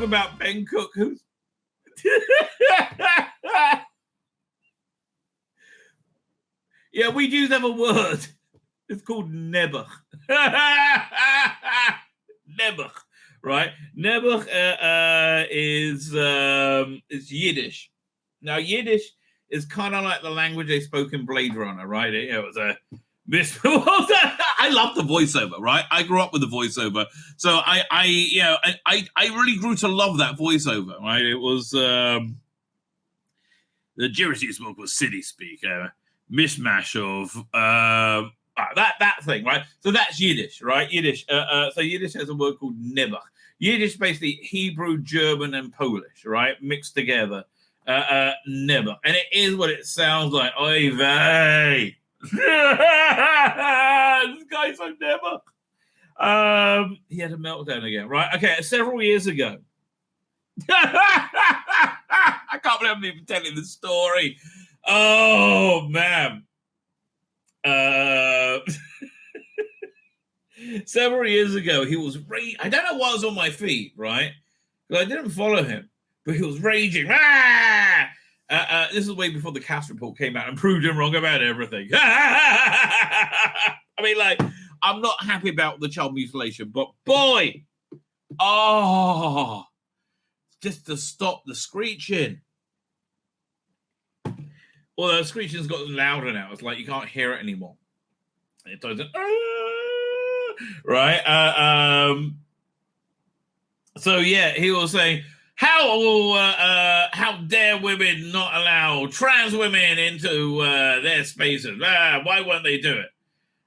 talking about Ben Cook, who's yeah, we do have a word. It's called nebuch. Nebuch, right? Nebuch is Yiddish. Now, Yiddish is kind of like the language they spoke in Blade Runner, right? It was a I love the voiceover, right? I grew up with the voiceover, so I really grew to love that voiceover, right? It was the Jewish you spoke was city speak, mishmash of that thing, right? So that's Yiddish, right? Yiddish. So Yiddish has a word called nebuch. Yiddish basically Hebrew, German, and Polish, right, mixed together. Nebuch, and it is what it sounds like. Oy vey. This guy's so nebuch. He had a meltdown again, right? Okay, several years ago. I can't believe I'm even telling the story. Oh man. Several years ago, he was I don't know what was on my feed, right? Because I didn't follow him, but he was raging. This is way before the CAS report came out and proved him wrong about everything. I mean, like, I'm not happy about the child mutilation, but boy, just to stop the screeching. Although the screeching's gotten louder now. It's like you can't hear it anymore. It doesn't. Right? So, yeah, he was saying, how dare women not allow trans women into their spaces? Why won't they do it?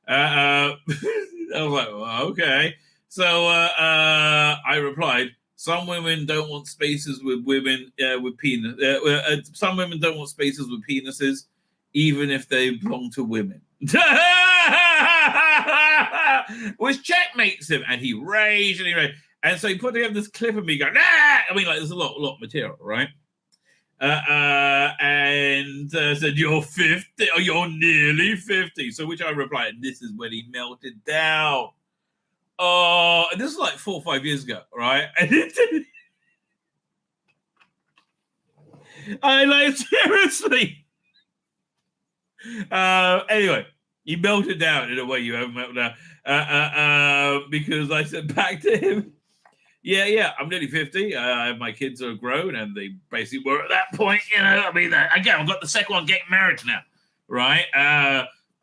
I was like, well, okay. So I replied, some women don't want spaces with women with penis. Some women don't want spaces with penises, even if they belong to women. Which checkmates him, and he raged and he raged. And so he put together this clip of me going, I mean, like, there's a lot of material, right? And said, you're 50, or you're nearly 50. So which I replied, this is when he melted down. Oh, and this is like 4 or 5 years ago, right? And I like, seriously. Anyway, he melted down in a way you haven't melted down. Because I said back to him, yeah, I'm nearly 50. My kids are grown, and they basically were at that point, you know. I mean, again, I've got the second one getting married now, right?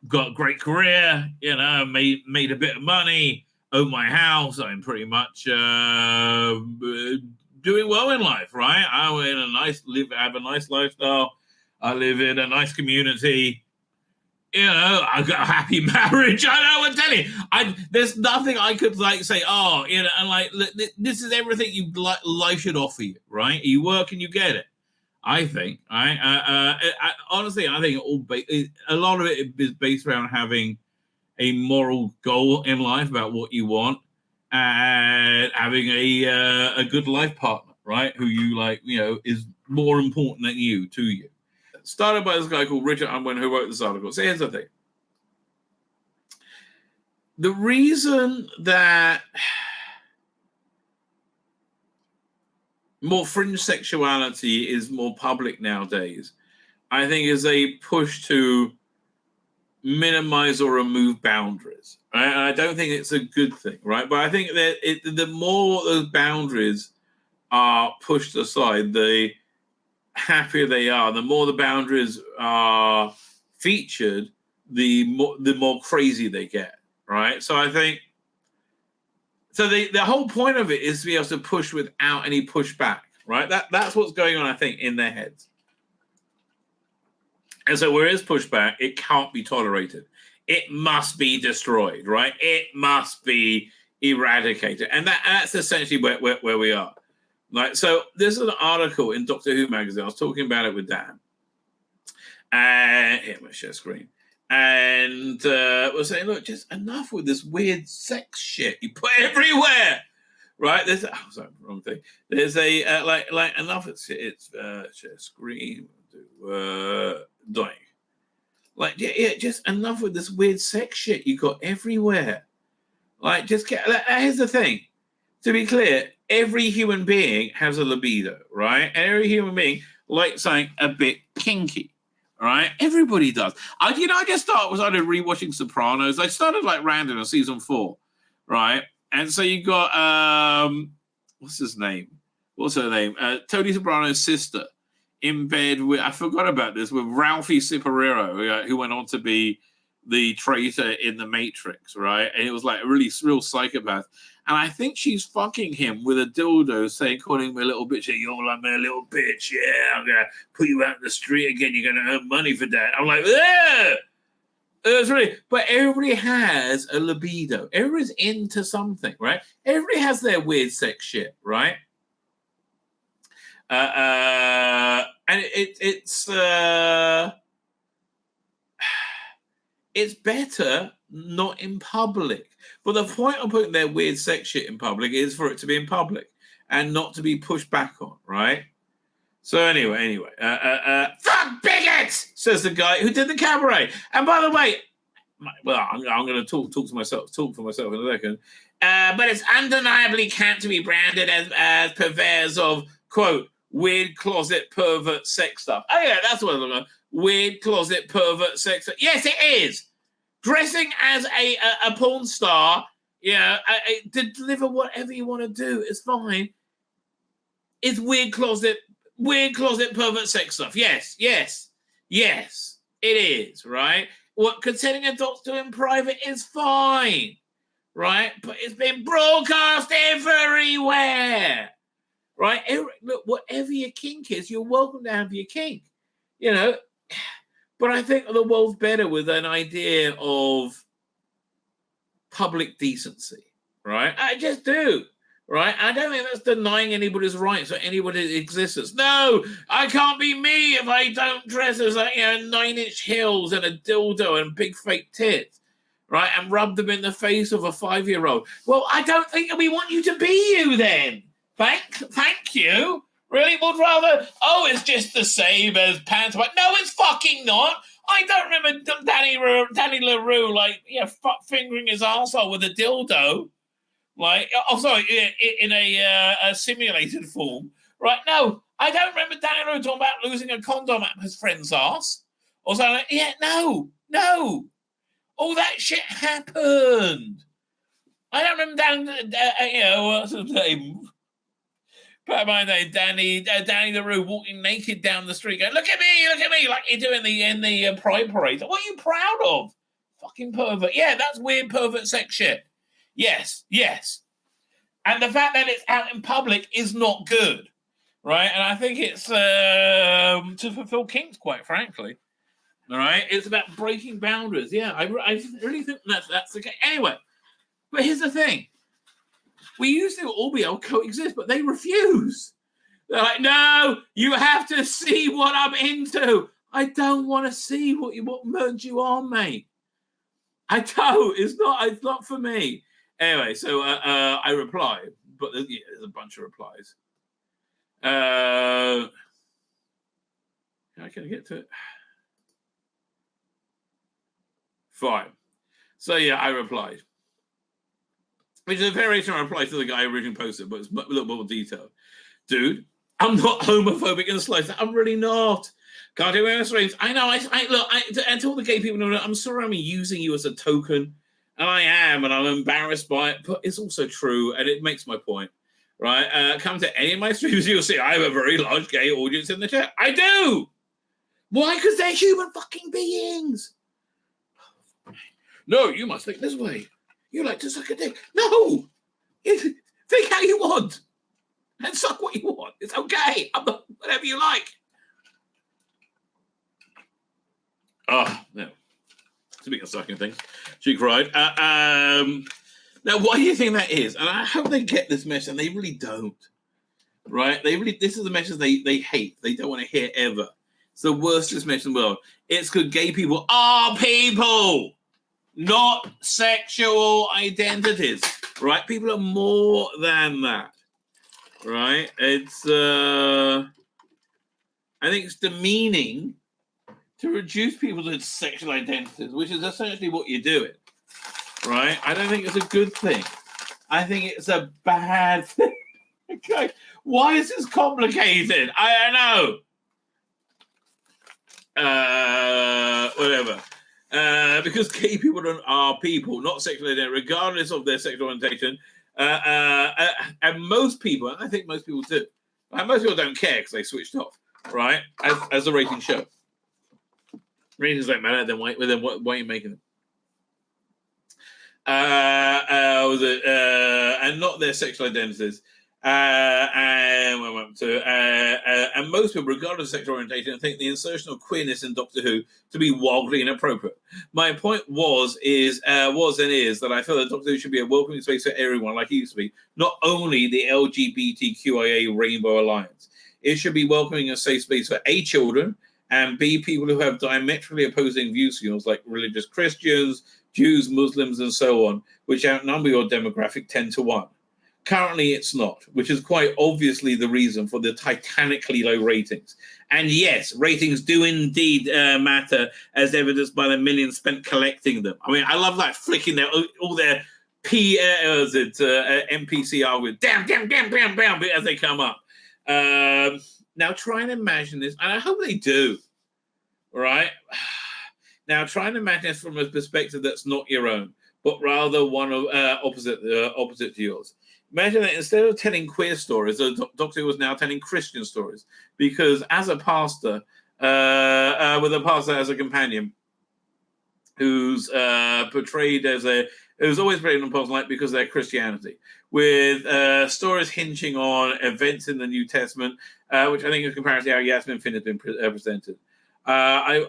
Got a great career, you know, made a bit of money, own my house. I'm pretty much doing well in life, right? I have a nice lifestyle. I live in a nice community. You know, I got a happy marriage. I know what I'm telling you. There's nothing I could like say, oh, you know, and like this is everything you life should offer you, right? You work and you get it. I think, right? Honestly, I think a lot of it is based around having a moral goal in life about what you want and having a good life partner, right? Who you like, you know, is more important than you to you. Started by this guy called Richard Unwin, who wrote this article. So here's the thing. The reason that more fringe sexuality is more public nowadays, I think, is a push to minimize or remove boundaries. Right? And I don't think it's a good thing, right? But I think that the more those boundaries are pushed aside, the happier they are. The more the boundaries are featured, the more crazy they get, right? So I think the whole point of it is to be able to push without any pushback, right? That's what's going on, I think, in their heads. And so where is pushback, it can't be tolerated. It must be destroyed, right? It must be eradicated. And that's essentially where we are. Like, so this is an article in Doctor Who magazine. I was talking about it with Dan. And here, I'm going to share screen. And we're saying, look, just enough with this weird sex shit you put everywhere, right? There's sorry, wrong thing. There's a like enough. It's share screen. Dying. Like, yeah, just enough with this weird sex shit you got everywhere. Like, just get. Here's the thing. to be clear, every human being has a libido, right? And every human being likes something a bit kinky, right? Everybody does. I just started rewatching Sopranos. I started like random on season 4, right? And so you got what's his name? What's her name? Tony Soprano's sister in bed with, I forgot about this, with Ralphie Ciparero, who went on to be the traitor in The Matrix, right? And it was like a really real psychopath. And I think she's fucking him with a dildo, calling me a little bitch. You're like me a little bitch. Yeah, I'm gonna put you out in the street again. You're gonna earn money for that. I'm like, yeah. It's really, but everybody has a libido. Everybody's into something, right? Everybody has their weird sex shit, right? And it's better not in public. But the point of putting their weird sex shit in public is for it to be in public and not to be pushed back on, right? So anyway, fuck bigots, says the guy who did the cabaret. And by the way, well, I'm going to talk for myself in a second. But it's undeniably can't to be branded as purveyors of, quote, weird closet pervert sex stuff. Oh yeah, that's what I'm looking at. Weird closet pervert sex stuff. Yes, it is. Dressing as a porn star, to deliver whatever you want to do is fine. It's weird closet pervert sex stuff. Yes, it is, right? What consenting adults do in private is fine, right? But it's been broadcast everywhere, right? Look, whatever your kink is, you're welcome to have your kink, But I think the world's better with an idea of public decency, right? I just do, right? I don't think that's denying anybody's rights or anybody's existence. No, I can't be me if I don't dress as 9-inch heels and a dildo and big fake tits, right? And rub them in the face of a 5-year-old. Well, I don't think we want you to be you then. Thank you. Really would rather, it's just the same as pants. But no, it's fucking not. I don't remember Danny LaRue, fingering his arsehole with a dildo. In a simulated form. Right, no, I don't remember Danny LaRue talking about losing a condom at his friend's arse. Or something like, no. All that shit happened. I don't remember what's his name? But my name, Danny LaRue walking naked down the street going, look at me, like you do in the Pride Parade. What are you proud of? Fucking pervert. Yeah, that's weird pervert sex shit. Yes. And the fact that it's out in public is not good, right? And I think it's to fulfill kinks, quite frankly. All right? It's about breaking boundaries. Yeah, I really think that's the case. Anyway, but here's the thing. We used to all be able to coexist, but they refuse. They're like, no, you have to see what I'm into. I don't want to see what merge you on, mate. I don't. It's not for me. Anyway, so I replied, but there's a bunch of replies. How can I get to it? Fine. So I replied. Which is a variation I replied to the guy who originally posted, but it's a little more detailed. Dude, I'm not homophobic in the slightest. I'm really not. Can't do any streams. I know. And to all the gay people know, I'm sorry I'm using you as a token. And I am, and I'm embarrassed by it. But it's also true, and it makes my point. Right? Come to any of my streams, you'll see I have a very large gay audience in the chat. I do! Why? Because they're human fucking beings. No, you must think this way. You like to suck a dick. No! Think how you want. And suck what you want. It's okay. I'm not, whatever you like. No. Speaking of sucking things, she cried. Now, why do you think that is? And I hope they get this message, and they really don't. Right? This is the message they hate. They don't want to hear ever. It's the worstest message in the world. It's because gay people are people. Not sexual identities, right? People are more than that, right? It's, I think it's demeaning to reduce people to sexual identities, which is essentially what you're doing, right? I don't think it's a good thing. I think it's a bad thing. Okay. Why is this complicated? I don't know. Whatever. Because gay people are people, not sexual identity, regardless of their sexual orientation. And most people, and I think most people do, and most people don't care because they switched off, right? As a rating show. Ratings don't matter, then why are you making them? And not their sexual identities. And most people, regardless of sexual orientation, think the insertion of queerness in Doctor Who to be wildly inappropriate. My point was and is that I feel that Doctor Who should be a welcoming space for everyone, like it used to be, not only the LGBTQIA Rainbow Alliance. It should be welcoming a safe space for A, children, and B, people who have diametrically opposing views to yours, like religious Christians, Jews, Muslims, and so on, which outnumber your demographic 10 to 1. Currently, it's not, which is quite obviously the reason for the titanically low ratings. And yes, ratings do indeed matter, as evidenced by the millions spent collecting them. I mean, I love like flicking all their NPC arguments, damn, as they come up. Now, try and imagine this, and I hope they do, right? Now, try and imagine this from a perspective that's not your own, but rather one of opposite to yours. Imagine that instead of telling queer stories, the Doctor was now telling Christian stories. Because as a pastor, with a pastor as a companion, who's portrayed as who's always portrayed in Paul's light because of their Christianity, with stories hinging on events in the New Testament, which I think is comparatively how Yasmin Finn has been presented. I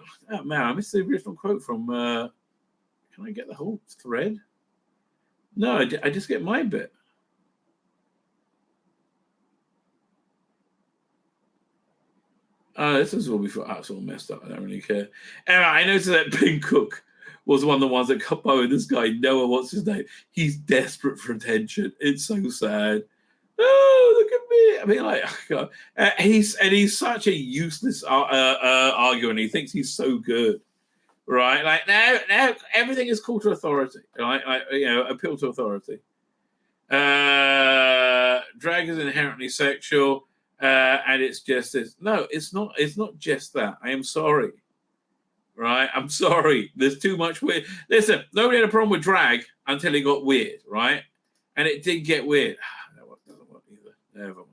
missed the original quote from. Can I get the whole thread? No, I just get my bit. This is what we thought. It's all messed up. I don't really care. Anyway, I noticed that Ben Cook was one of the ones that got by with this guy, Noah, what's his name? He's desperate for attention. It's so sad. Oh, look at me. I mean, like, God. He's such a useless arguer, and he thinks he's so good. Right? Like, now everything is called to authority. Right? Like, appeal to authority. Drag is inherently sexual. And it's just this. No, it's not. It's not just that. I am sorry. Right? I'm sorry. There's too much weird. Listen, nobody had a problem with drag until it got weird, right? And it did get weird. That doesn't work either. Never mind.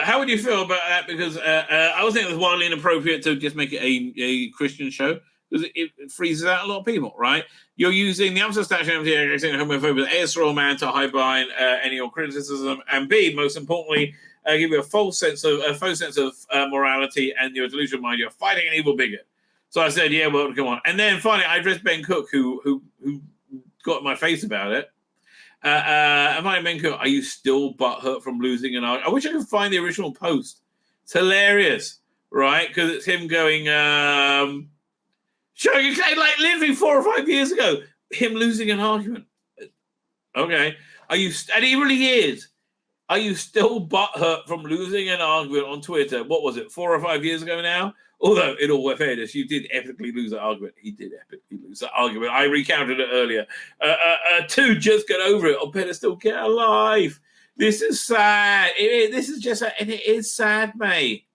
How would you feel about that? Because I was thinking it was wildly inappropriate to just make it a Christian show. Because it freezes out a lot of people, right? You're using the Amsterdam Statute of homophobia as a straw man to hide behind any of criticism, and B, most importantly, give you a false sense of morality and your delusional mind. You're fighting an evil bigot. So I said, yeah, well, come on. And then finally, I addressed Ben Cook, who got in my face about it. And my Ben Cook, are you still butthurt from losing an argument? I wish I could find the original post. It's hilarious, right? Because it's him going. Showing like literally 4 or 5 years ago, him losing an argument. Okay, and he really is. Are you still butthurt from losing an argument on Twitter? What was it, 4 or 5 years ago now? Although, in all fairness, you did epically lose that argument. He did epically lose that argument. I recounted it earlier. Two, just get over it. Or better still, get a life. This is sad. This is just, and it is sad, mate.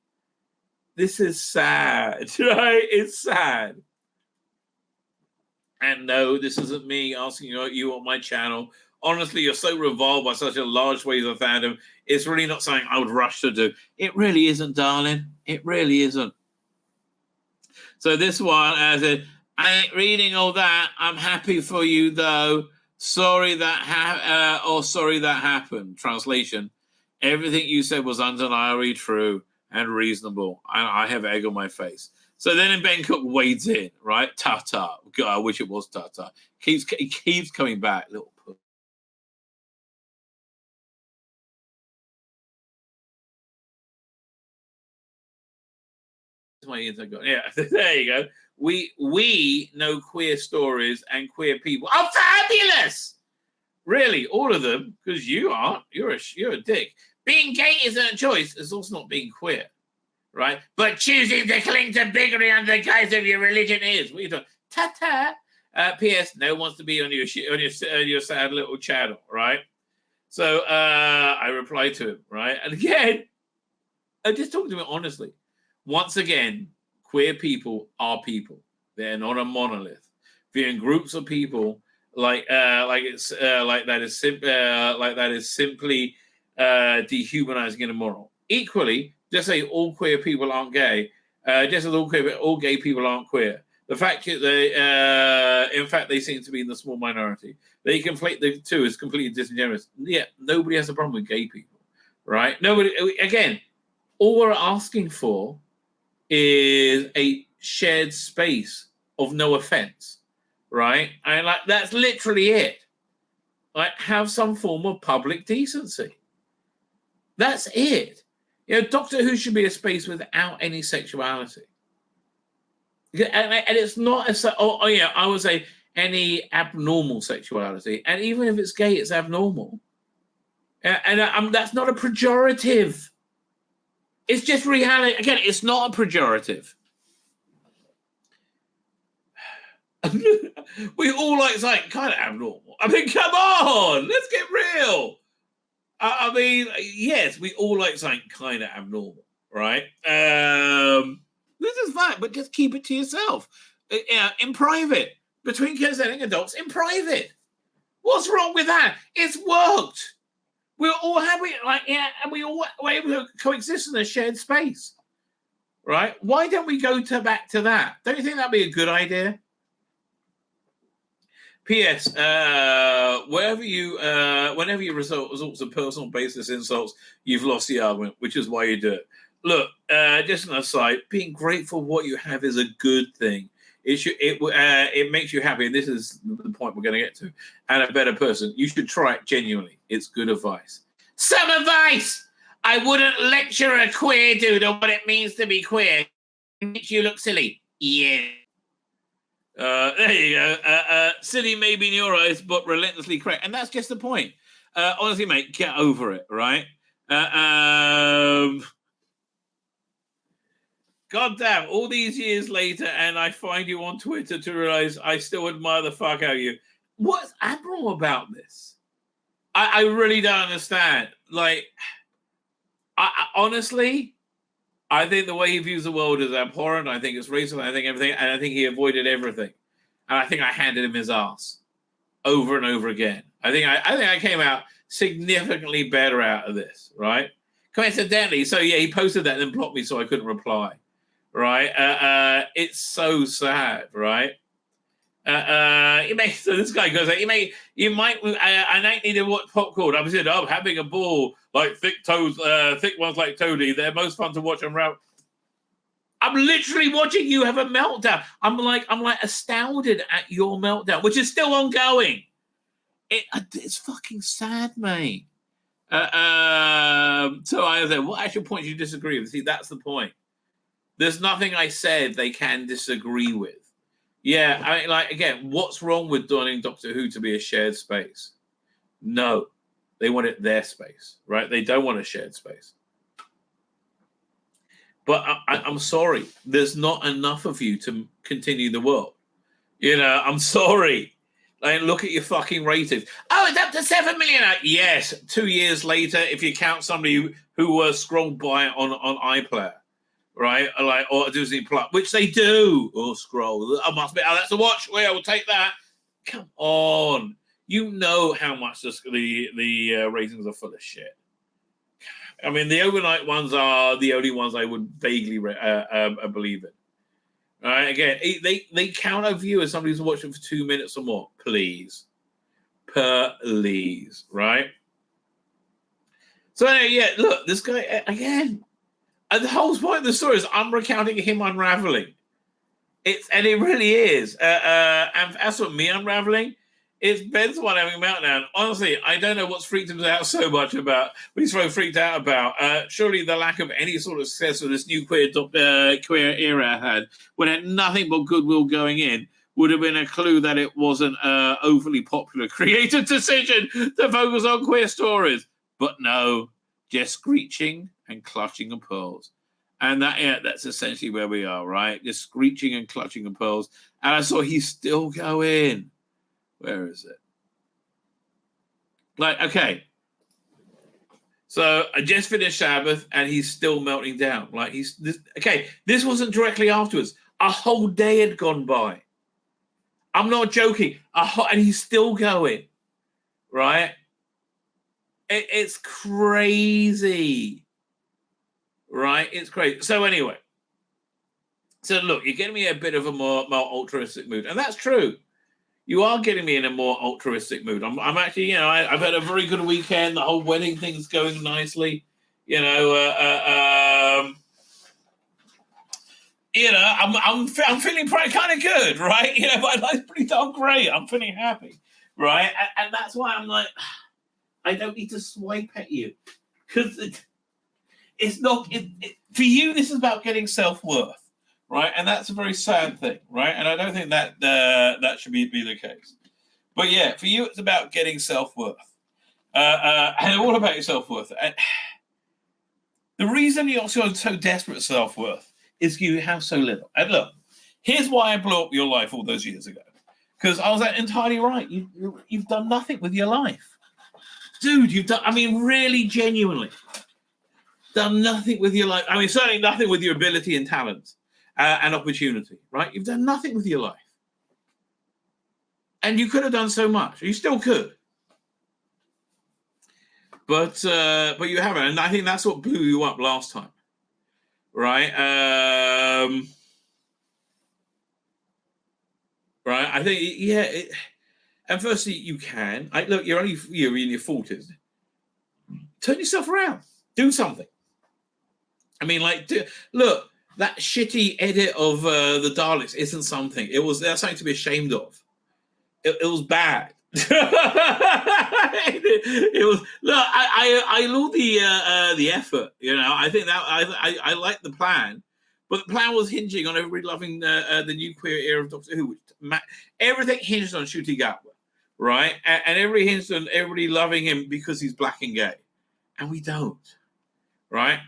This is sad, right? It's sad. And no, this isn't me asking you on my channel. Honestly, you're so revolved by such a large wave of fandom. It's really not something I would rush to do. It really isn't, darling. It really isn't. So this one, as I ain't reading all that. I'm happy for you, though. Sorry that happened. Translation: everything you said was undeniably true and reasonable. I have egg on my face. So then Ben Cook wades in, right? Ta-ta. God, I wish it was ta-ta. He keeps coming back. Little put. Yeah, there you go. We know queer stories and queer people are fabulous. Really, all of them, because you aren't. You're a dick. Being gay isn't a choice. It's also not being queer. right? But choosing to cling to bigotry under the guise of your religion is. What are you doing? Ta-ta. P.S. No one wants to be on your sad little channel, right? So I replied to him, right? And again, I just talked to him honestly. Once again, queer people are people. They're not a monolith. Viewing groups of people like that is simply dehumanizing and immoral. Equally, just say all queer people aren't gay. Just as all gay people aren't queer. The fact that in fact, they seem to be in the small minority. They conflate the two as completely disingenuous. Yeah, nobody has a problem with gay people, right? Nobody. Again, all we're asking for is a shared space of no offense, right? And like that's literally it. Like have some form of public decency. That's it. You know, Doctor Who should be a space without any sexuality. And it's not I would say any abnormal sexuality. And even if it's gay, it's abnormal. And that's not a pejorative. It's just reality. Again, it's not a pejorative. We all like something kind of abnormal. I mean, come on, let's get real. I mean, yes, we all like something kind of abnormal, right? This is fine, but just keep it to yourself. In private, between consenting adults in private. What's wrong with that? It's worked. We're all happy, and we all were able to coexist in a shared space, right? Why don't we go back to that? Don't you think that'd be a good idea? P.S. Whenever you resort to personal basis insults, you've lost the argument, which is why you do it. Look, just an aside, being grateful for what you have is a good thing. It makes you happy, and this is the point we're going to get to, and a better person. You should try it genuinely. It's good advice. Some advice! I wouldn't lecture a queer dude on what it means to be queer. It makes you look silly. Yeah. There you go. Silly maybe in your eyes, but relentlessly correct. And that's just the point. Honestly, mate, get over it, right? God damn, all these years later, and I find you on Twitter to realize I still admire the fuck out of you. What's abnormal about this? I really don't understand. Like, honestly, I think the way he views the world is abhorrent. I think it's racist. I think everything, and I think he avoided everything. And I think I handed him his ass over and over again. I think I came out significantly better out of this, right? Coincidentally, so yeah, he posted that and then blocked me, so I couldn't reply. Right? It's so sad, right? So this guy goes, you might, I might need to watch popcorn. I'm saying, I'm having a ball like thick ones like Toadie. They're most fun to watch around. I'm literally watching you have a meltdown. I'm like astounded at your meltdown, which is still ongoing. It's fucking sad, mate. So I said, what actual points you disagree with? See, that's the point. There's nothing I said they can disagree with. Yeah, I mean, like, again, what's wrong with donning Doctor Who to be a shared space? No, they want it their space, right? They don't want a shared space. But I'm sorry, there's not enough of you to continue the world. You know, I'm sorry. Like, look at your fucking ratings. Oh, it's up to 7 million. Yes, 2 years later, if you count somebody who scrolled by on iPlayer. Right, like or Disney Plus, which they do. Or scroll. I must be. Oh, that's a watch. Well, we'll take that. Come on, you know how much the ratings are full of shit. I mean, the overnight ones are the only ones I would vaguely believe in. All right, again, they count a view as somebody who's watching for 2 minutes or more. Please, right? So yeah, look, this guy again. And the whole point of the story is I'm recounting him unraveling. It really is. And as for me unraveling, it's Ben's one having a meltdown. Honestly, I don't know what's freaked him out so much about. What he's so freaked out about. Surely the lack of any sort of success with this new queer era had, when it had nothing but goodwill going in, would have been a clue that it wasn't an overly popular creative decision to focus on queer stories. But no, just screeching and clutching of pearls. And that's essentially where we are, right? Just screeching and clutching at pearls. And I saw he's still going. Where is it? Like, okay. So I just finished Sabbath and he's still melting down. Like this wasn't directly afterwards. A whole day had gone by. I'm not joking. And he's still going, right? It's crazy, right? It's crazy. So anyway, look, you're getting me a bit of a more altruistic mood, and that's true. You are getting me in a more altruistic mood. I'm actually, I've had a very good weekend. The whole wedding thing's going nicely. I'm feeling kind of good, right? My life's pretty darn great. I'm feeling happy, right? And that's why I'm like, I don't need to swipe at you, because it's not for you. This is about getting self-worth, right? And that's a very sad thing, right? And I don't think that that should be the case. But yeah, for you, it's about getting self-worth, and all about your self-worth. And the reason you're so desperate for self-worth is you have so little. And look, here's why I blew up your life all those years ago, because I was entirely right. You've done nothing with your life. Dude, you've done, really, genuinely done nothing with your life. Certainly nothing with your ability and talent and opportunity, right? You've done nothing with your life. And you could have done so much. You still could. But you haven't. And I think that's what blew you up last time, right? Right? I think, and firstly, you can. Look, you're in your 40s. Turn yourself around. Do something. Look, that shitty edit of the Daleks isn't something. That's something to be ashamed of. It was bad. It was. Look, I love the effort. I think that I like the plan, but the plan was hinging on everybody loving the new queer era of Doctor Who. Everything hinged on Ncuti, right? And everybody hinged on everybody loving him because he's black and gay, and we don't, right?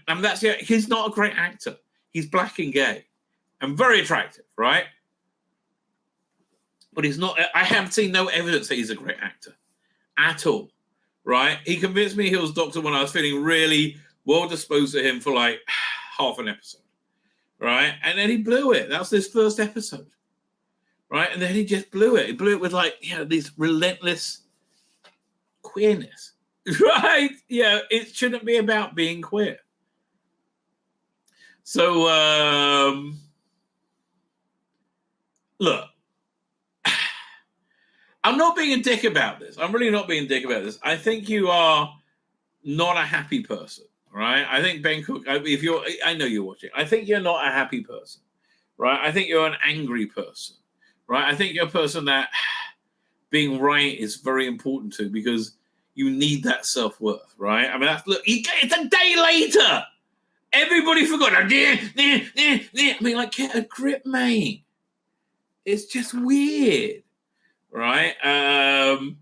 He's not a great actor. He's black and gay, and very attractive, right? But he's not. I have seen no evidence that he's a great actor at all, right? He convinced me he was Doctor when I was feeling really well disposed to him for like half an episode, right? And then he blew it. That was his first episode, right? And then he just blew it. He blew it with this relentless queerness, right? It shouldn't be about being queer. So, look. I'm not being a dick about this. I'm really not being a dick about this. I think you are not a happy person, right? I think Ben Cook, I know you're watching. I think you're not a happy person, right? I think you're an angry person, right? I think you're a person that being right is very important to, because you need that self-worth, right? Look, it's a day later. Everybody forgot. Get a grip, mate. It's just weird. Right, and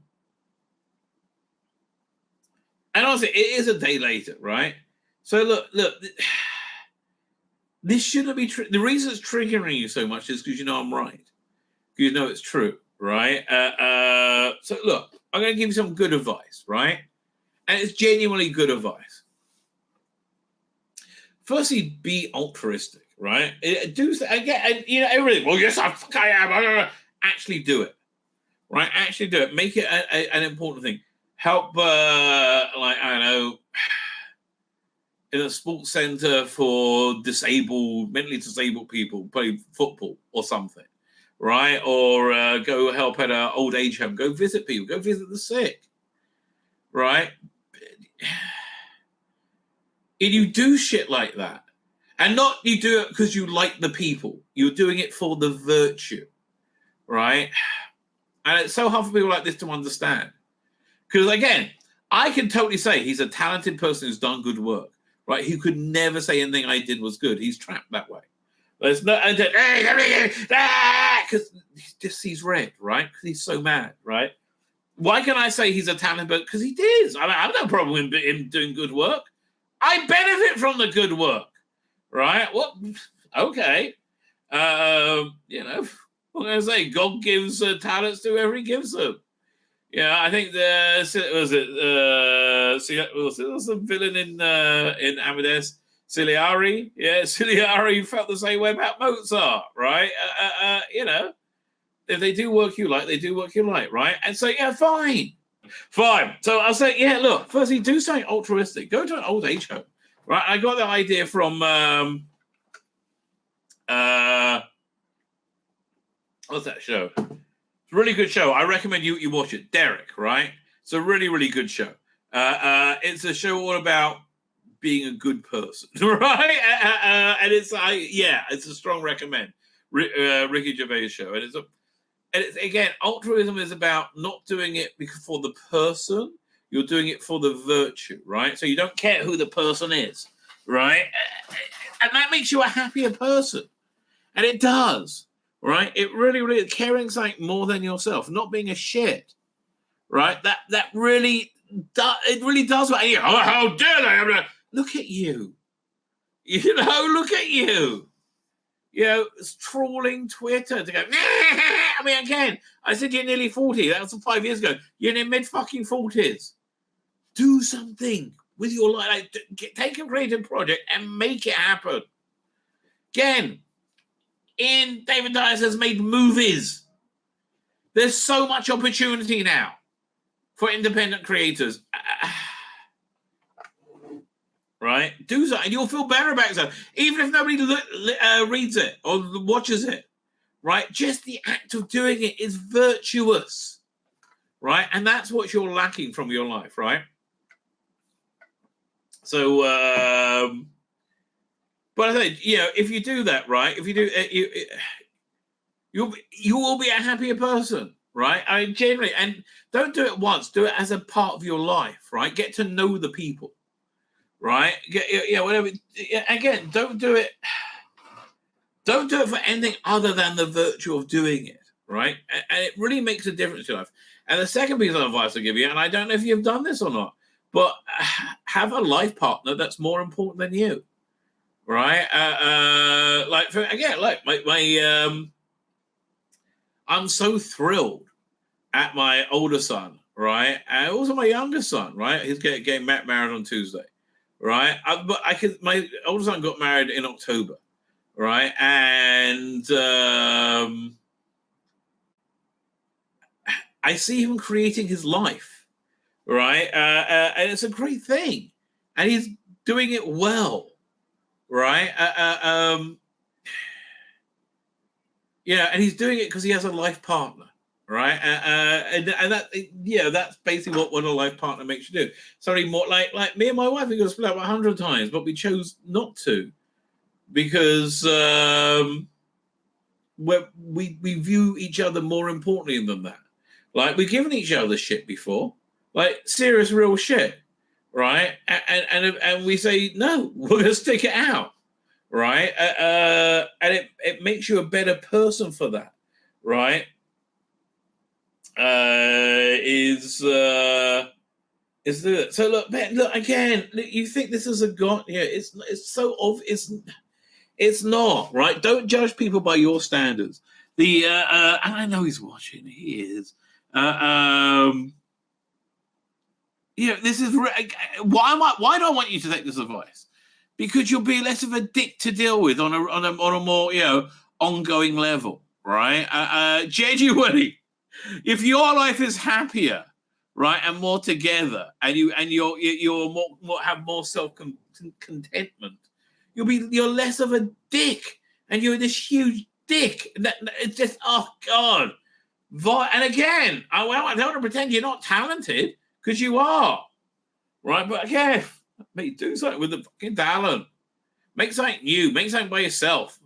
honestly, it is a day later, right? So look, this shouldn't be true. The reason it's triggering you so much is because I'm right, because it's true, right? So look, I'm going to give you some good advice, right? And it's genuinely good advice. Firstly, be altruistic, right? Everything. Well, yes, I am. Actually, do it. Right, actually do it. Make it an important thing. Help, in a sports center for mentally disabled people, play football or something, right? Or go help at an old age home. Go visit people. Go visit the sick, right? And you do shit like that, and not you do it because you like the people. You're doing it for the virtue, right? And it's so hard for people like this to understand. Because, again, I can totally say he's a talented person who's done good work, right? He could never say anything I did was good. He's trapped that way. There's no, because he just sees red, right? Because he's so mad, right? Why can I say he's a talented person? Because he is. I have no problem with him doing good work. I benefit from the good work, right? What? Okay. You know, what can I say? God gives talents to whoever he gives them. Yeah, I think was a villain in Amadeus, Ciliari. Yeah, Ciliari felt the same way about Mozart, right? You know, if they do work you like, they do work you like, right? And so, yeah, fine. So I'll say, yeah, look, firstly, do something altruistic. Go to an old age home, right? I got the idea from what's that show? It's a really good show. I recommend you watch it. Derek, right? It's a really, really good show. It's a show all about being a good person, right? And it's it's a strong recommend. Ricky Gervais show, and it's again, altruism is about not doing it for the person. You're doing it for the virtue, right? So you don't care who the person is, right? And that makes you a happier person, and it does. Right, it really caring something more than yourself, not being a shit, right? That really does. It really does. How dare they? Look at you, you know. Look at you. You know, it's trawling Twitter to go. I mean, again, I said you're nearly 40. That was 5 years ago. You're in your mid fucking 40s. Do something with your life. Take a creative project and make it happen. Again. David Dyers has made movies. There's so much opportunity now for independent creators. Right? Do so, and you'll feel better about yourself. Even if nobody reads it or watches it. Right? Just the act of doing it is virtuous. Right? And that's what you're lacking from your life, right? So, but I think, you know, if you do that, right? If you do, you will be a happier person, right? I mean, generally, and don't do it once. Do it as a part of your life, right? Get to know the people, right? Whatever. Again, don't do it. Don't do it for anything other than the virtue of doing it, right? And it really makes a difference to your life. And the second piece of advice I'll give you, and I don't know if you've done this or not, but have a life partner that's more important than you. Right, I'm so thrilled at my older son, right, and also my younger son, right. He's getting married on Tuesday, right. My older son got married in October, right, and I see him creating his life, right, and it's a great thing, and he's doing it well. Right. And he's doing it because he has a life partner, right? And that, that's basically what a life partner makes you do. Sorry, more like me and my wife, we got split up 100 times, but we chose not to because we view each other more importantly than that. Like, we've given each other shit before, like serious, real shit. Right, and we say no, we're gonna stick it out, right? And it makes you a better person for that, right? Is the so look, man, look again. You think this is a god? Yeah, it's so obvious. It's not, right. Don't judge people by your standards. And I know he's watching. He is. This is why do I want you to take this advice? Because you'll be less of a dick to deal with on a more ongoing level, right? Genuinely, if your life is happier, right, and more together, and you're more have more self contentment, you're less of a dick, and you're this huge dick. It's just, oh God. And again, I don't want to pretend you're not talented. Because you are, right? But again, do something with the fucking talent. Make something new. Make something by yourself.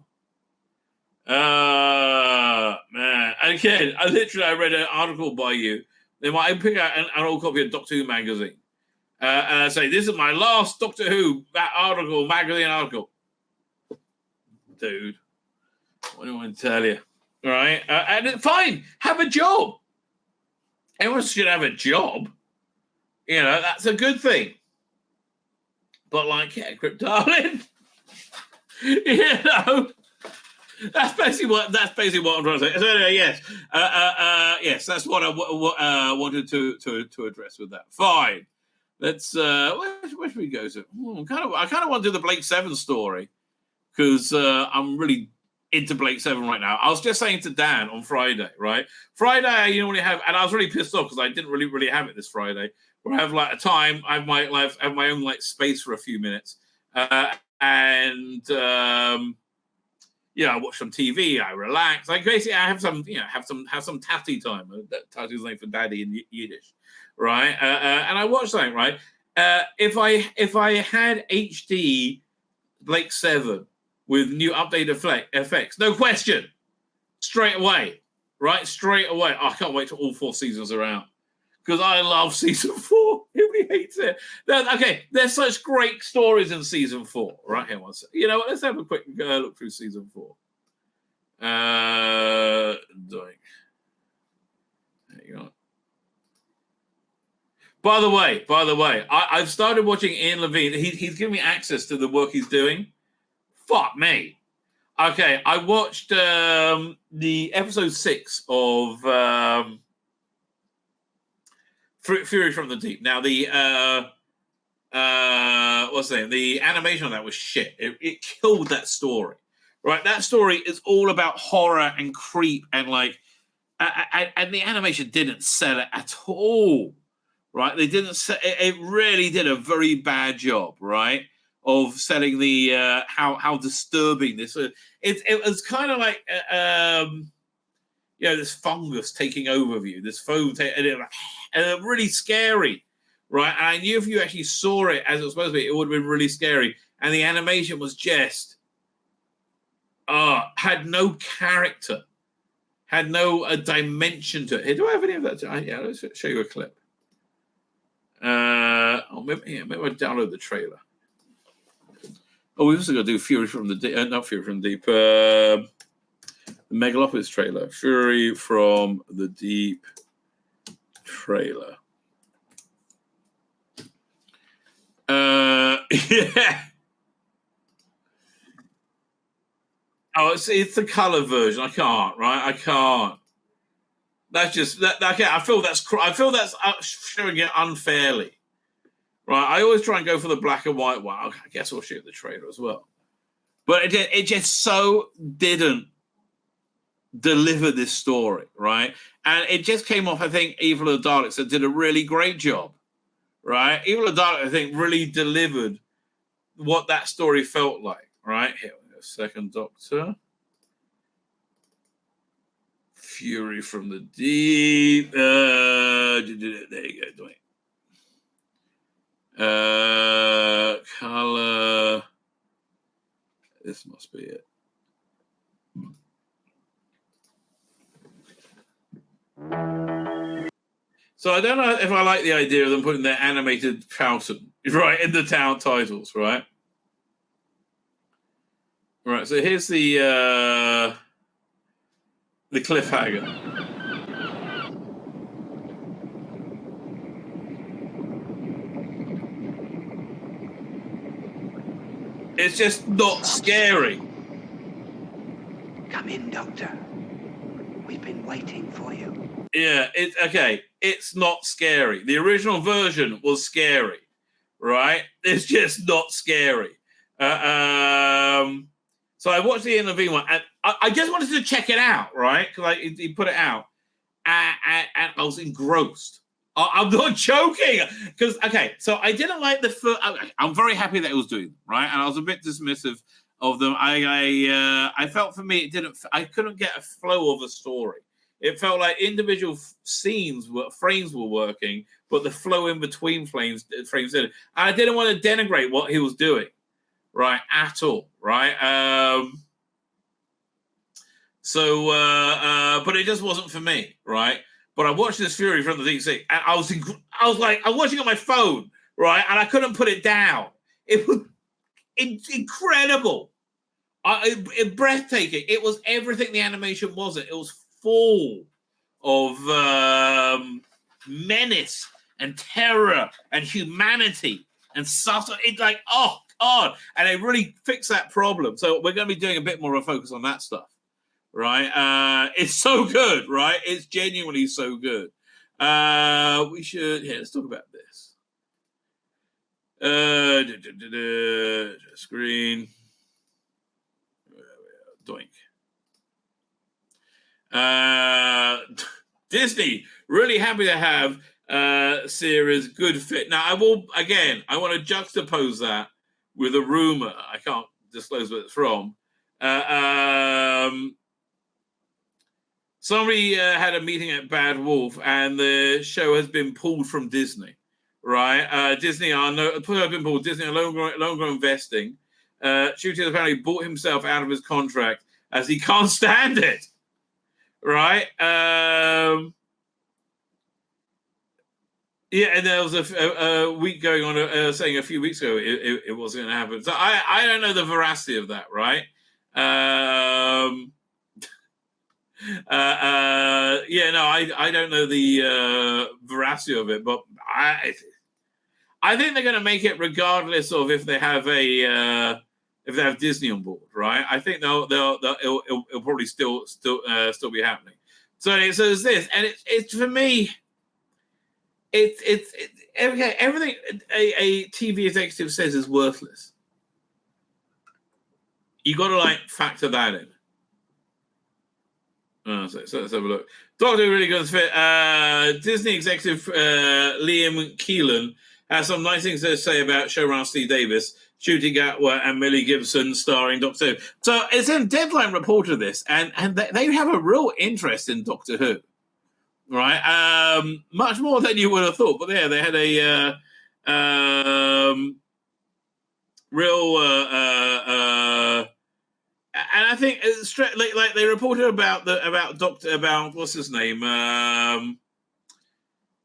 Man. And again, I read an article by you. They might pick out an old copy of Doctor Who magazine. Say, this is my last Doctor Who magazine article. Dude, what do I want to tell you? All right? And fine, have a job. Everyone should have a job. That's a good thing. But darling, You know, that's basically what I'm trying to say. So anyway, yes, that's what I wanted to address with that. Fine. Let's where should we go to? I kind of want to do the Blake Seven story because I'm really into Blake Seven right now. I was just saying to Dan on Friday, right? Friday, I only have, and I was really pissed off because I didn't really have it this Friday. Where I have like a time, I have my own like space for a few minutes, and I watch some TV, I relax. Like basically, I have some have some tatty time. Tatty is name for daddy in Yiddish, right? And I watch something, right? If I had HD Blake 7 with new updated effects, no question, straight away, right? Straight away. I can't wait till all 4 seasons are out because I love season 4. Everybody hates it. Okay, there's such great stories in season 4. Right here, one second. You know what? Let's have a quick look through season 4. There you go. By the way, I've started watching Ian Levine. He's giving me access to the work he's doing. Fuck me. Okay, I watched the episode 6 of Fury from the Deep. Now the what's the name? The animation on that was shit. It killed that story. Right, that story is all about horror and creep and like, and the animation didn't sell it at all. Right, they didn't. It really did a very bad job. Right, of selling the how disturbing this. It was kind of like this fungus taking over you, this foam, and really scary, right? And I knew if you actually saw it as it was supposed to be, it would have been really scary. And the animation was just had no character, had no dimension to it. Hey, do I have any of that? Yeah, let's show you a clip. Maybe I download the trailer. Oh, we also got to do Fury from the Deep. Not Fury from the Deep. The Megalopolis trailer. Fury from the Deep trailer. Yeah. Oh, it's the color version. I can't. Right, I can't. That's just that. Okay, I feel that's showing it unfairly. Right, I always try and go for the black and white one. I guess I'll shoot the trailer as well. But it just so didn't deliver this story, right? And it just came off, I think, Evil of the Daleks that did a really great job, right? Evil of the Daleks, I think, really delivered what that story felt like, right? Here we go, Second Doctor. Fury from the Deep. There you go, Dwayne. Color. This must be it. So I don't know if I like the idea of them putting their animated fountain right in the town titles, right? Right. So here's the cliffhanger. It's just not scary. Come in, Doctor. We've been waiting for you. Yeah, it's okay. It's not scary. The original version was scary, right? It's just not scary. So I watched the Ian Levine one, and I just wanted to check it out, right? Because he put it out, and I was engrossed. I'm not joking. Because so I didn't like the first. I'm very happy that it was doing them, right, and I was a bit dismissive of them. I felt for me it didn't. I couldn't get a flow of a story. It felt like individual frames were working, but the flow in between frames didn't. And I didn't want to denigrate what he was doing, right, at all, right. But it just wasn't for me, right. But I watched this Fury from the DC, and I was like, I'm watching on my phone, right, and I couldn't put it down. It was incredible, breathtaking. It was everything the animation wasn't. It was full of menace and terror and humanity and subtle. It's like, oh God. And they really fixed that problem. So we're going to be doing a bit more of a focus on that stuff, right? It's so good, right? It's genuinely so good. We should, let's talk about this. Screen. Doink. Disney, really happy to have series good fit. Now, I want to juxtapose that with a rumor. I can't disclose what it's from. Somebody had a meeting at Bad Wolf, and the show has been pulled from Disney. Right? Disney are Disney are no longer investing. Ncuti has apparently bought himself out of his contract as he can't stand it. Right? And there was a week going on saying a few weeks ago it wasn't going to happen. So I don't know the veracity of that, right? I don't know the veracity of it, but I think they're going to make it regardless of if they have Disney on board, right? I think it'll probably still be happening. So there's this, and it's for me. It's everything a TV executive says is worthless. You got to factor that in. So let's have a look. Doctor really good fit. Disney executive Liam Keelan has some nice things to say about showrunner Steve Davis, Ncuti Gatwa, and Millie Gibson starring Doctor Who. So it's in Deadline reported this, and they have a real interest in Doctor Who. Right, much more than you would have thought. But yeah, they had a real, and I think like they reported about what's his name, that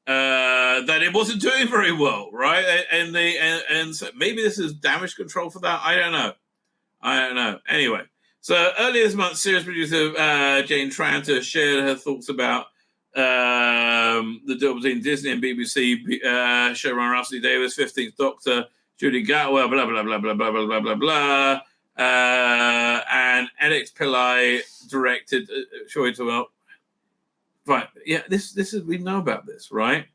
it wasn't doing very well, right? And so maybe this is damage control for that. I don't know. Anyway, so earlier this month, series producer Jane Tranter shared her thoughts about the deal between Disney and BBC showrunner Russell Davis, 15th Doctor, Ncuti Gatwa, blah blah blah blah blah blah blah blah blah, and Alex Pillai directed. Right, yeah, this is we know about this, right?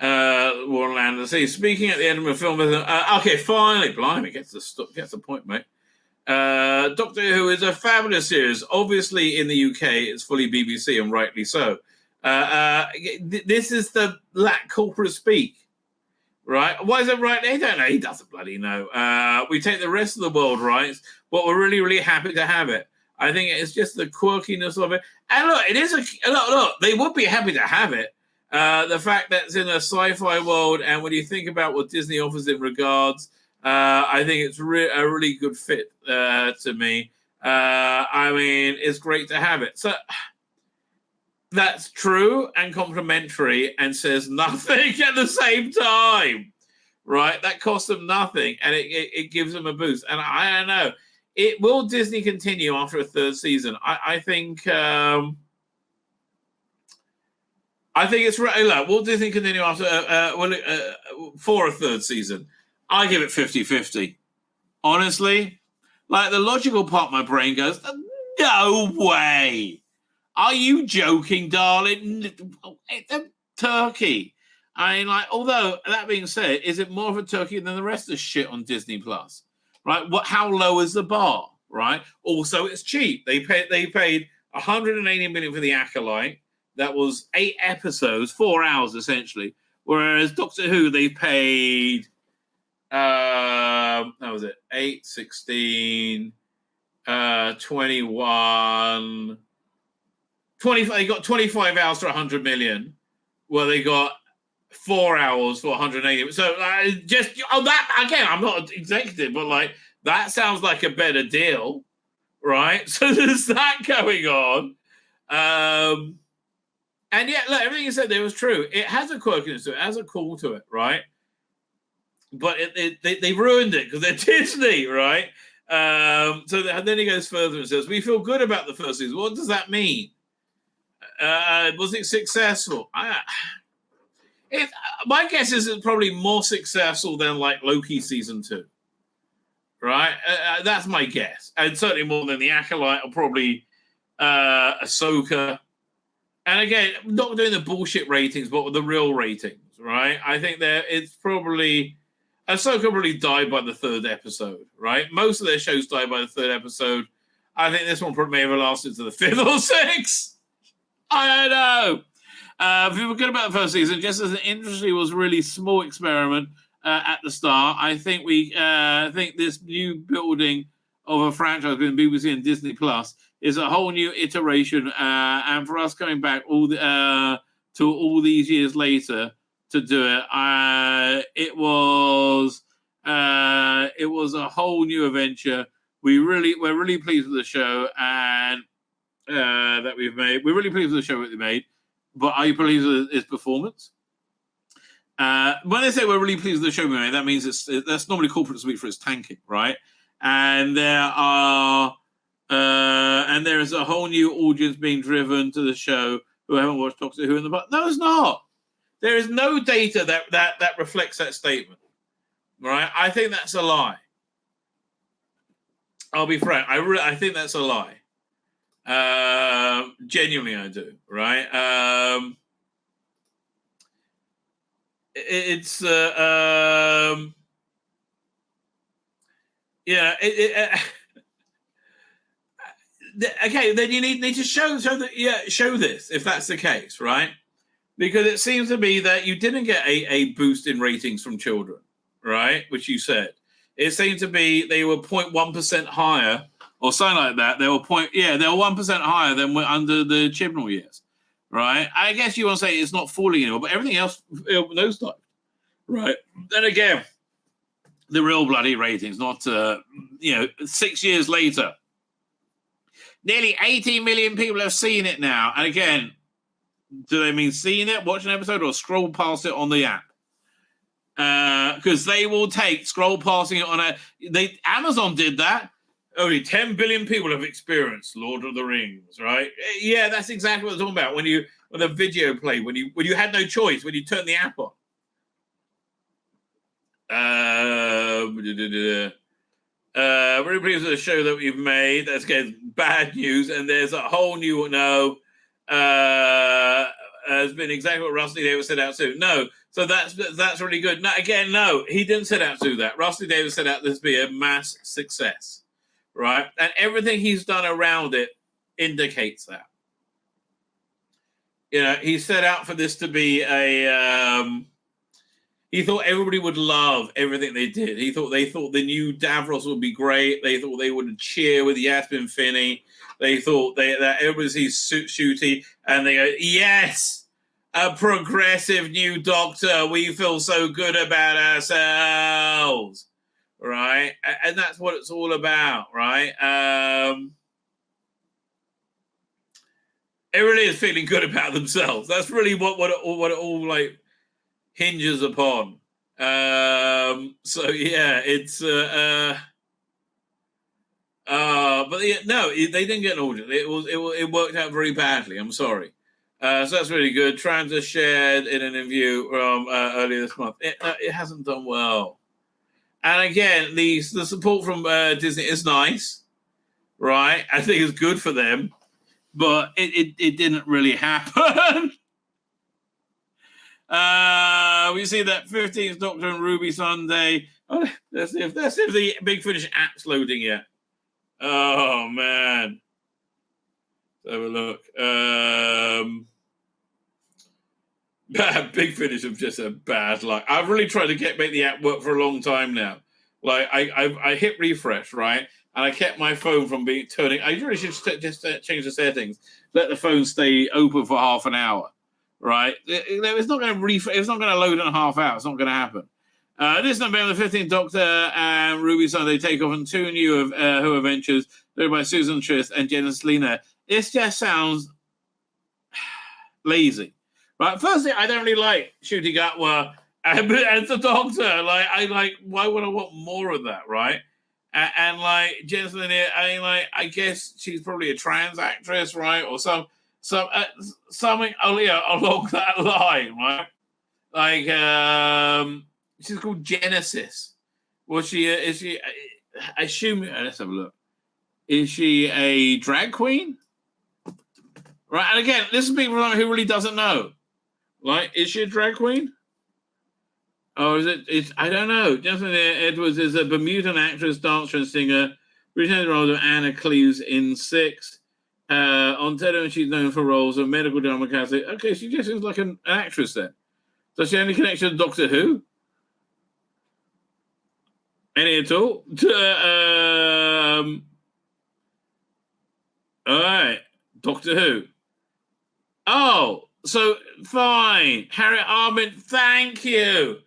Warland, speaking at the end of the film. Okay, finally, blimey, gets the point, mate. Doctor Who is a fabulous series. Obviously, in the UK, it's fully BBC, and rightly so. This is the lack corporate speak, right? Why is it right? They don't know. He doesn't bloody know. We take the rest of the world rights, but we're really, really happy to have it. I think it's just the quirkiness of it. And look, it is look. They would be happy to have it. The fact that it's in a sci-fi world, and when you think about what Disney offers in regards, I think it's a really good fit to me. I mean, it's great to have it. So. That's true and complimentary and says nothing at the same time, right? That costs them nothing, and it gives them a boost. And I don't know, will Disney continue after a third season? I think it's right. Look, will Disney continue after for a third season? I give it 50-50. Honestly, like the logical part of my brain goes, no way. Are you joking, darling? It's a turkey. I mean, although that being said, is it more of a turkey than the rest of the shit on Disney Plus? Right? How low is the bar? Right? Also, it's cheap. They paid 180 million for the Acolyte. That was 8 episodes, 4 hours essentially. Whereas Doctor Who, they paid how was it? 8, 16, 21. 20, they got 25 hours for 100 million. Well, they got 4 hours for 180. So that again, I'm not executive, but that sounds like a better deal, right? So there's that going on. And yet, look, everything you said there was true. It has a quirkiness to it, it has a call to it, right? But they ruined it because they're Disney, right? So then he goes further and says, "We feel good about the first season." What does that mean? Was it successful? My guess is it's probably more successful than Loki season 2, right? That's my guess. And certainly more than the Acolyte or probably Ahsoka. And again, not doing the bullshit ratings, but the real ratings, right? I think it's probably... Ahsoka probably died by the third episode, right? Most of their shows died by the third episode. I think this one probably may have lasted to the fifth or sixth. I don't know. If you forget about the first season, just as an interesting, was a really small experiment at the start. I think this new building of a franchise between BBC and Disney Plus is a whole new iteration, and for us coming back to all these years later to do it, it was a whole new adventure. We're really pleased with the show and that we've made. We're really pleased with the show that we made. But are you pleased with its performance? When they say we're really pleased with the show we made, that means that's normally corporate speak for its tanking, right? And there is a whole new audience being driven to the show who haven't watched Doctor Who in the past. No, it's not. There is no data that reflects that statement, right? I think that's a lie. I'll be frank. I think that's a lie. Genuinely, I do. Right? Okay. Then you need to show this if that's the case, right? Because it seems to me that you didn't get a boost in ratings from children, right? Which you said. It seemed to be they were 0.1% higher or something like that. They were 1% higher than under the Chibnall years, right? I guess you want to say it's not falling anymore, but everything else nosedived, right? Then again, the real bloody ratings, not 6 years later, nearly 18 million people have seen it now, and again. Do they mean seeing it, watching an episode, or scroll past it on the app? Because they will scroll passing it on Amazon did that. Only 10 billion people have experienced Lord of the Rings, right? Yeah, that's exactly what I'm talking about. When the video played, when you had no choice, when you turned the app on. Really pleased with the show that we've made. That's getting bad news, and there's a whole new has been exactly what Rusty Davis set out to. No, so that's really good. No, again, no, he didn't set out to do that. Rusty Davis set out this to be a mass success, right? And everything he's done around it indicates that. He set out for this to be he thought everybody would love everything they did. They thought the new Davros would be great. They thought they would cheer with Yasmin Finney. They thought that everybody sees Ncuti and they go, yes, a progressive new Doctor. We feel so good about ourselves, right? And that's what it's all about, right? Everybody is feeling good about themselves. That's really what it all like hinges upon. So yeah, it's but no, they didn't get an audience. It worked out very badly. I'm sorry. So that's really good. Transa shared in an interview from earlier this month. It hasn't done well. And again, the support from Disney is nice, right? I think it's good for them, but it didn't really happen. We see that 15th Doctor and Ruby Sunday. Oh, let's see if the Big Finish app's loading yet. Oh man. Let's have a look. Big Finish of just a bad luck. I've really tried to make the app work for a long time now. Like I hit refresh, right? And I kept my phone from turning. I really should just change the settings. Let the phone stay open for half an hour, right? It's not going to refresh. It's not going to load in a half hour. It's not going to happen. This November, the 15th Doctor and Ruby Sunday take off on two new Who adventures led by Susan Trist and Jenna Selina. This just sounds lazy, right? Firstly, I don't really like Ncuti Gatwa as the Doctor. Why would I want more of that, right? And like Jenna Selina, I guess she's probably a trans actress, right, or something along that line, right? Like she's called Genesis. Was she? Is she? I assume. Let's have a look. Is she a drag queen? Right, and again, this is people who really doesn't know. Like, is she a drag queen? Or is it? I don't know. Jasmine Edwards is a Bermudan actress, dancer, and singer. Returned the role of Anna Cleves in Six. On television, she's known for roles of medical drama Catholic. Okay, she just seems like an actress then. Does she have any connection to Doctor Who? Any at all? All right, Doctor Who. Oh, so fine. Harriet Armin, thank you.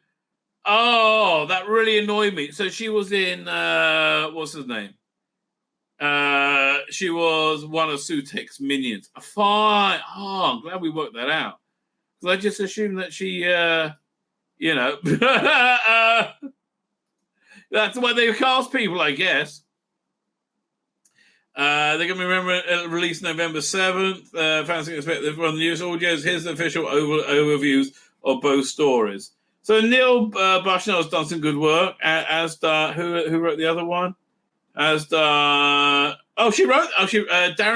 Oh, that really annoyed me. So she was in what's his name? She was one of Sutek's minions. Fine. Oh, I'm glad we worked that out. Because I just assumed that she that's the way they cast people, I guess. They're going to be released November 7th. Fancy expect from the news audios. Here's the official overviews of both stories. So Neil Bushnell has done some good work, as who wrote the other one? Darren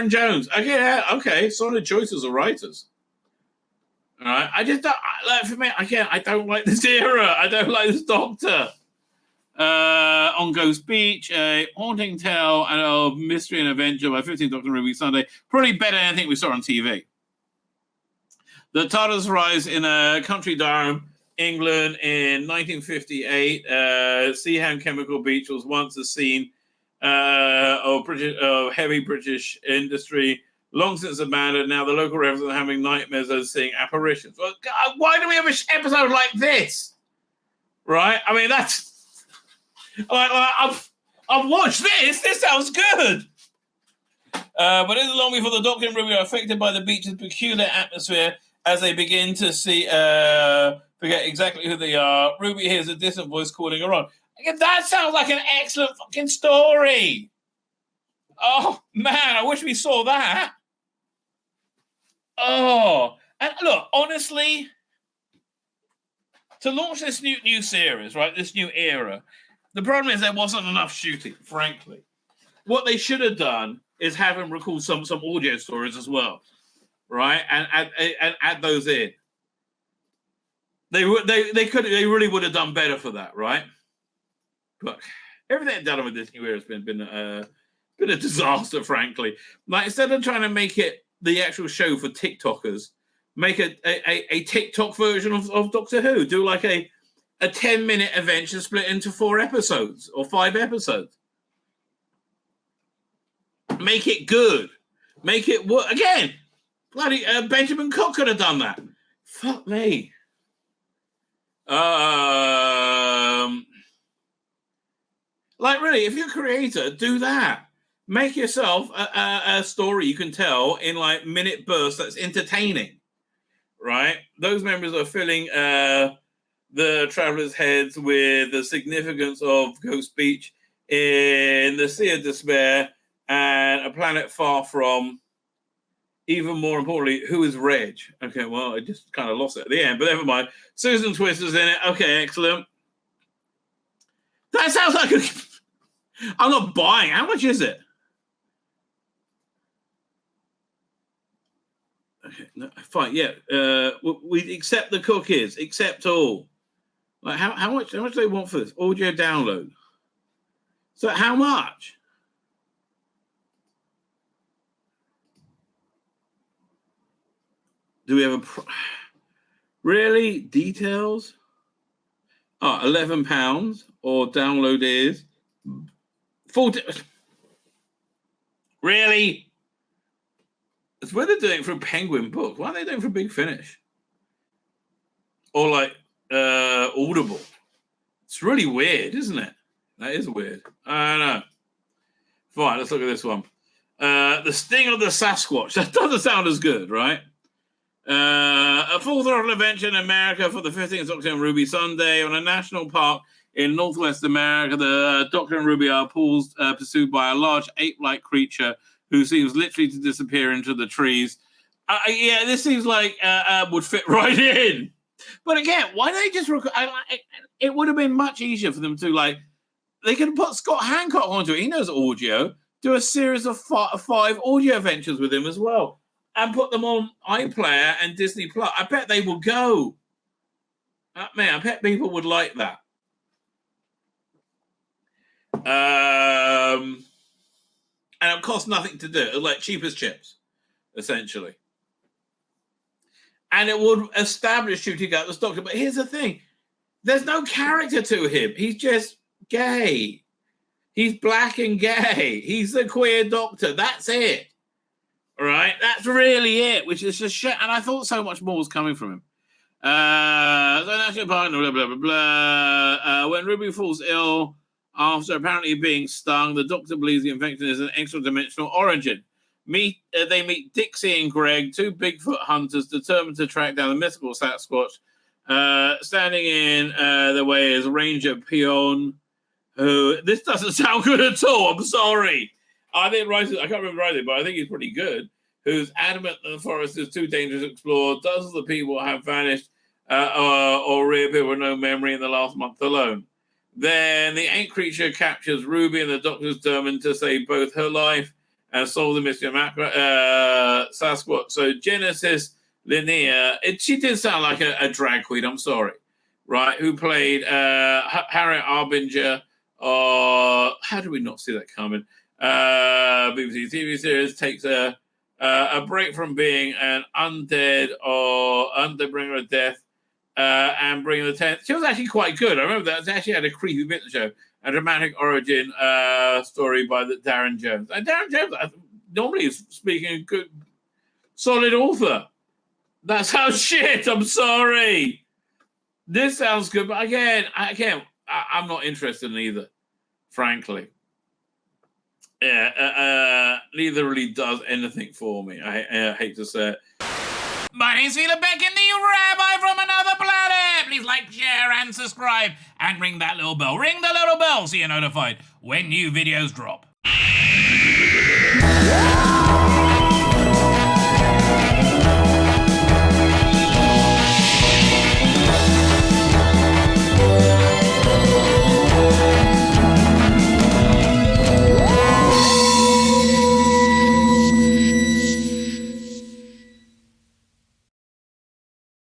Jones. Okay, yeah, okay, solid choices of writers. All right, I just don't like. For me, again, I don't like this era. I don't like this Doctor. On Ghost Beach, a haunting tale of mystery and adventure by 15th Doctor Ruby Sunday. Probably better than anything we saw on TV. The TARDIS rise in a country Durham, England in 1958. Seaham Chemical Beach was once a scene of heavy British industry, long since abandoned. Now the local residents are having nightmares of seeing apparitions. Well, God, why do we have an episode like this? Right? I mean, that's... I've watched this. This sounds good. But it isn't long before the Doctor and Ruby are affected by the beach's peculiar atmosphere as they begin to forget exactly who they are. Ruby hears a distant voice calling her on. Again, that sounds like an excellent fucking story. Oh, man, I wish we saw that. Oh, and look, honestly, to launch this new series, right, this new era, the problem is there wasn't enough shooting, frankly. What they should have done is have them record some audio stories as well, right, and add those in. They really would have done better for that, right? But everything they've done with this new era has been a disaster, frankly. Like, instead of trying to make it the actual show for TikTokers, make a TikTok version of Doctor Who. Do like a 10-minute adventure split into 4 episodes or 5 episodes. Make it good. Make it work. Again, bloody Benjamin Cook could have done that. Fuck me. Like, really, if you're a creator, do that. Make yourself a story you can tell in, like, minute bursts that's entertaining, right? Those members are filling the travelers' heads with the significance of Ghost Beach in the Sea of Despair and a planet far from. Even more importantly, who is Reg? Okay, well, I just kind of lost it at the end, but never mind. Susan Twister's in it. Okay, excellent. That sounds like I'm not buying. How much is it? Okay, no, fine. Yeah, we accept the cookies. Accept all. Like, how much? How much do they want for this audio download? So how much? Do we have a really details? Oh, £11 or download is 40. Really? It's where they're doing it for a Penguin book. Why are they doing it for Big Finish? Or like Audible. It's really weird, isn't it? That is weird. I don't know. Fine, let's look at this one. The Sting of the Sasquatch. That doesn't sound as good, right? A full throttle adventure in America for the 15th Doctor and Ruby Sunday. On a national park in Northwest America, the Doctor and Ruby are pursued by a large ape-like creature who seems literally to disappear into the trees. Yeah, this seems like would fit right in. But again, why don't they just record? It would have been much easier for them to, like, they could put Scott Hancock onto it. He knows audio. Do a series of 5 audio adventures with him as well, and put them on iPlayer and Disney Plus. I bet they will go. Man, I bet people would like that. And it costs nothing to do. It's like cheap as chips, essentially. And it would establish shooting out the Doctor. But here's the thing. There's no character to him. He's just gay. He's black and gay. He's the queer Doctor. That's it. All right? That's really it, which is just shit. And I thought so much more was coming from him. So national partner, blah, blah, blah, blah. When Ruby falls ill after apparently being stung, the Doctor believes the infection is an extra-dimensional origin. They meet Dixie and Greg, 2 Bigfoot hunters determined to track down the mythical Sasquatch. Standing in the way is Ranger Peon, who... This doesn't sound good at all, I'm sorry. I didn't write it, I can't remember writing it, but I think he's pretty good. Who's adamant that the forest is too dangerous to explore. Dozens of the people have vanished or reappeared with no memory in the last month alone. Then the ant creature captures Ruby, and the Doctor is determined to save both her life and solve the mystery of Sasquatch. So Genesis Linnea, she did sound like a drag queen, I'm sorry, right? Who played Harriet Arbinger, or how did we not see that coming? BBC TV series takes a break from being an undead or underbringer of death and bring the 10th. She was actually quite good. I remember that. She actually had a creepy bit of the show. A dramatic origin story by Darren Jones. And Darren Jones normally is speaking a good, solid author. That's how shit. I'm sorry. This sounds good, but again, I'm not interested in either, frankly. Yeah, neither really does anything for me. I hate to say it. My name's Tzvi Lebetkin, the Rabbi from another planet. Please like, share, and subscribe, and ring that little bell. Ring the little bell so you're notified when new videos drop.